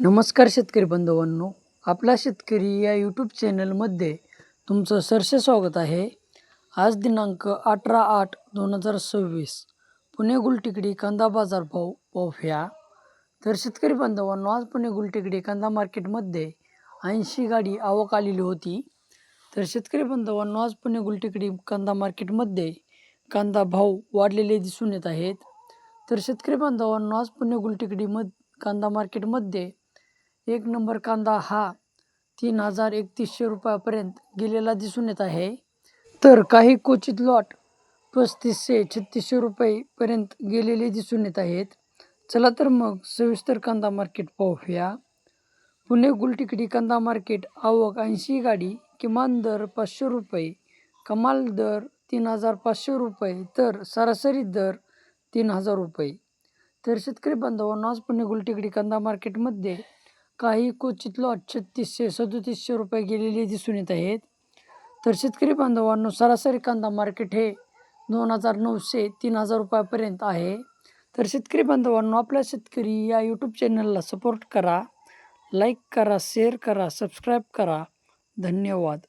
नमस्कार शेतकरी बांधवांनो, आपला शेतकरी या यूट्यूब चॅनलमध्ये तुमचं सहर्ष स्वागत आहे. आज दिनांक 18/8/2026 पुणे गुलटेकडी कांदा बाजारभाव पाहूया. तर शेतकरी बांधवांनो, आज पुणे गुलटेकडी कांदा मार्केटमध्ये 80 गाडी आवक आलेली होती. तर शेतकरी बांधवांनो, आज पुणे गुलटेकडी कांदा मार्केटमध्ये कांदा भाव वाढलेले दिसून येत आहेत. तर शेतकरी बांधवांनो, आज पुणे गुलटेकडी कांदा मार्केटमध्ये एक नंबर कांदा हा 3,3100 रुपयापर्यंत गेलेला दिसून येत आहे. तर काही क्वचित लॉट 3500-3600 रुपयेपर्यंत गेलेले दिसून येत आहेत. चला तर मग सविस्तर कांदा मार्केट पाहूया. पुणे गुलटेकडी कांदा मार्केट आवक 80 गाडी, किमान दर 500 रुपये, कमाल दर 3,500 रुपये, तर सरासरी दर 3,000 रुपये. तर शेतकरी बांधवांनो, आज पुणे गुलटेकडी कांदा मार्केटमध्ये काही क्वचित लॉट 3600-3700 रुपये गेलेले दिसून येत आहेत. तर शेतकरी बांधवांनो, सरासरी कांदा मार्केट हे 2,900-3,000 रुपयापर्यंत आहे. तर शेतकरी बांधवांनो, आपल्या शेतकरी या यूट्यूब चॅनलला सपोर्ट करा, लाईक करा, शेअर करा, सबस्क्राईब करा. धन्यवाद.